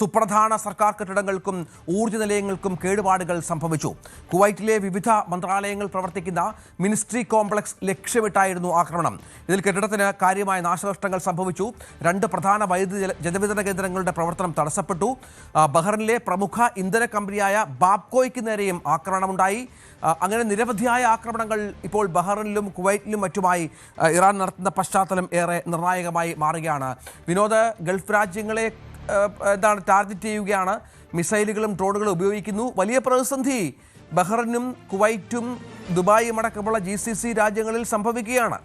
സുപ്രധാന സർക്കാർ കെട്ടിടങ്ങൾക്കും ഊർജ്ജ നിലയങ്ങൾക്കും കേടുപാടുകൾ സംഭവിച്ചു. കുവൈറ്റിലെ വിവിധ മന്ത്രാലയങ്ങൾ പ്രവർത്തിക്കുന്ന മിനിസ്ട്രി കോംപ്ലക്സ് ലക്ഷ്യമിട്ടായിരുന്നു ആക്രമണം. ഇതിൽ കെട്ടിടത്തിന് കാര്യമായ നാശനഷ്ടങ്ങൾ സംഭവിച്ചു. 2 പ്രധാന വൈദ്യുതി ജലവിതരണ കേന്ദ്രങ്ങളുടെ പ്രവർത്തനം തടസ്സപ്പെട്ടു. ബഹ്റിനിലെ പ്രമുഖ ഇന്ധന കമ്പനിയായ ബാബ്കോയ്ക്ക് നേരെയും ആക്രമണമുണ്ടായി. അങ്ങനെ നിരവധിയായ ആക്രമണങ്ങൾ ഇപ്പോൾ ബഹ്റിനിലും കുവൈറ്റിലും മറ്റുമായി ഇറാൻ നടത്തുന്ന പശ്ചാത്തലം ഏറെ നിർണായകമായി മാറുകയാണ്. വിനോദ്, ഗൾഫ് രാജ്യങ്ങളെ ടാർഗറ്റ് ചെയ്യുകയാണ്, മിസൈലുകളും ഡ്രോണുകളും ഉപയോഗിക്കുന്നു. വലിയ പ്രതിസന്ധി ബഹ്റിനും കുവൈറ്റും ദുബായും അടക്കമുള്ള GCC രാജ്യങ്ങളിൽ സംഭവിക്കുകയാണ്.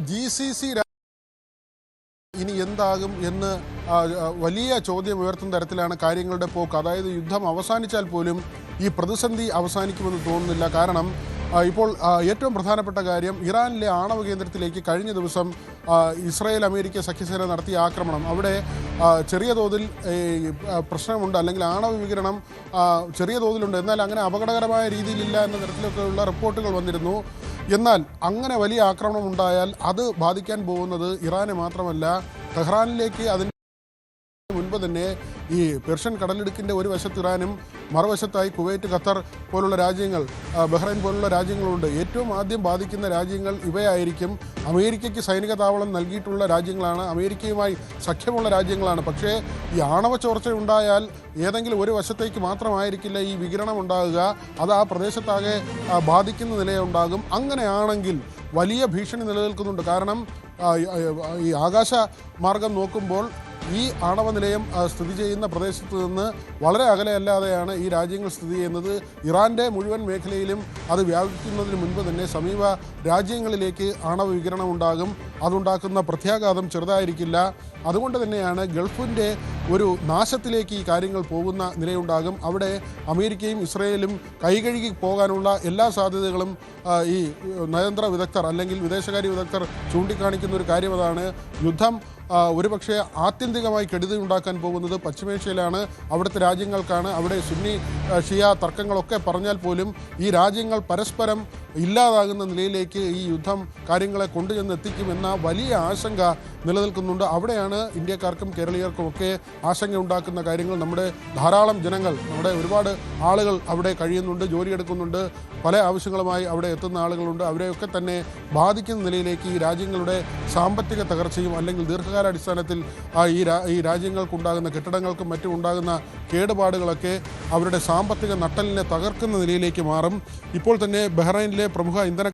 GCC ഇനി എന്താകും എന്ന് വലിയ ചോദ്യം ഉയർത്തുന്ന തരത്തിലാണ് കാര്യങ്ങളുടെ പോക്ക്. അതായത് യുദ്ധം അവസാനിച്ചാൽ പോലും ഈ പ്രതിസന്ധി അവസാനിക്കുമെന്ന് തോന്നുന്നില്ല. കാരണം ഇപ്പോൾ ഏറ്റവും പ്രധാനപ്പെട്ട കാര്യം, ഇറാനിലെ ആണവ കേന്ദ്രത്തിലേക്ക് കഴിഞ്ഞ ദിവസം ഇസ്രായേൽ അമേരിക്ക സഖ്യസേന നടത്തിയ ആക്രമണം. അവിടെ ചെറിയ തോതിൽ പ്രശ്നമുണ്ട്, അല്ലെങ്കിൽ ആണവ വികിരണം ചെറിയ തോതിലുണ്ട്, എന്നാൽ അങ്ങനെ അപകടകരമായ രീതിയിലില്ല എന്ന തരത്തിലൊക്കെയുള്ള റിപ്പോർട്ടുകൾ വന്നിരുന്നു. എന്നാൽ അങ്ങനെ വലിയ ആക്രമണം ഉണ്ടായാൽ അത് ബാധിക്കാൻ പോകുന്നത് ഇറാനെ മാത്രമല്ല, ടെഹ്റാനിലേക്ക് അതിന് മുൻപ് തന്നെ ഈ പെർഷ്യൻ കടലിടുക്കിൻ്റെ ഒരു വശത്ത് ഇറാനും മറുവശത്തായി കുവൈറ്റ്, ഖത്തർ പോലുള്ള രാജ്യങ്ങൾ, ബഹ്റൈൻ പോലുള്ള രാജ്യങ്ങളുണ്ട്. ഏറ്റവും ആദ്യം ബാധിക്കുന്ന രാജ്യങ്ങൾ ഇവയായിരിക്കും. അമേരിക്കയ്ക്ക് സൈനിക താവളം നൽകിയിട്ടുള്ള രാജ്യങ്ങളാണ്, അമേരിക്കയുമായി സഖ്യമുള്ള രാജ്യങ്ങളാണ്. പക്ഷേ ഈ ആണവ ചോർച്ച ഉണ്ടായാൽ ഏതെങ്കിലും ഒരു വശത്തേക്ക് മാത്രമായിരിക്കില്ല ഈ വികിരണം ഉണ്ടാകുക, അത് ആ പ്രദേശത്താകെ ബാധിക്കുന്ന നിലയുണ്ടാകും. അങ്ങനെയാണെങ്കിൽ വലിയ ഭീഷണി നിലനിൽക്കുന്നുണ്ട്. കാരണം ഈ ആകാശ മാർഗം നോക്കുമ്പോൾ ഈ ആണവ നിലയം സ്ഥിതി ചെയ്യുന്ന പ്രദേശത്ത് നിന്ന് വളരെ അകലെയല്ലാതെയാണ് ഈ രാജ്യങ്ങൾ സ്ഥിതി ചെയ്യുന്നത്. ഇറാൻ്റെ മുഴുവൻ മേഖലയിലും അത് വ്യാപിക്കുന്നതിന് മുൻപ് തന്നെ സമീപ രാജ്യങ്ങളിലേക്ക് ആണവ വികിരണം ഉണ്ടാകും. അതുണ്ടാക്കുന്ന പ്രത്യാഘാതം ചെറുതായിരിക്കില്ല. അതുകൊണ്ട് തന്നെയാണ് ഗൾഫിൻ്റെ ഒരു നാശത്തിലേക്ക് ഈ കാര്യങ്ങൾ പോകുന്ന നിലയുണ്ടാകും. അവിടെ അമേരിക്കയും ഇസ്രയേലും കൈകഴുകി പോകാനുള്ള എല്ലാ സാധ്യതകളും ഈ നയതന്ത്ര വിദഗ്ധർ അല്ലെങ്കിൽ വിദേശകാര്യ വിദഗ്ധർ ചൂണ്ടിക്കാണിക്കുന്ന ഒരു കാര്യം അതാണ്. യുദ്ധം ഒരുപക്ഷെ ആത്യന്തികമായി കെടുതി ഉണ്ടാക്കാൻ പോകുന്നത് പശ്ചിമേഷ്യയിലാണ്, അവിടുത്തെ രാജ്യങ്ങൾക്കാണ്. അവിടെ സുന്നി ഷിയ തർക്കങ്ങളൊക്കെ പറഞ്ഞാൽ പോലും ഈ രാജ്യങ്ങൾ പരസ്പരം ഇല്ലാതാകുന്ന നിലയിലേക്ക് ഈ യുദ്ധം കാര്യങ്ങളെ കൊണ്ടുചെന്ന് എത്തിക്കുമെന്ന വലിയ ആശങ്ക നിലനിൽക്കുന്നുണ്ട്. അവിടെയാണ് ഇന്ത്യക്കാർക്കും കേരളീയർക്കുമൊക്കെ ആശങ്ക ഉണ്ടാക്കുന്ന കാര്യങ്ങൾ. നമ്മുടെ ധാരാളം ജനങ്ങൾ, നമ്മുടെ ഒരുപാട് ആളുകൾ അവിടെ കഴിയുന്നുണ്ട്, ജോലിയെടുക്കുന്നുണ്ട്, പല ആവശ്യങ്ങളുമായി അവിടെ എത്തുന്ന ആളുകളുണ്ട്. അവരെയൊക്കെ തന്നെ ബാധിക്കുന്ന നിലയിലേക്ക് ഈ രാജ്യങ്ങളുടെ സാമ്പത്തിക തകർച്ചയും അല്ലെങ്കിൽ ദീർഘകാലാടിസ്ഥാനത്തിൽ ഈ രാജ്യങ്ങൾക്കുണ്ടാകുന്ന കെട്ടിടങ്ങൾക്കും മറ്റും ഉണ്ടാകുന്ന കേടുപാടുകളൊക്കെ അവരുടെ സാമ്പത്തിക നട്ടലിനെ തകർക്കുന്ന നിലയിലേക്ക് മാറും. ഇപ്പോൾ തന്നെ ബഹ്റൈനിലെ പ്രമുഖ ഇന്ധന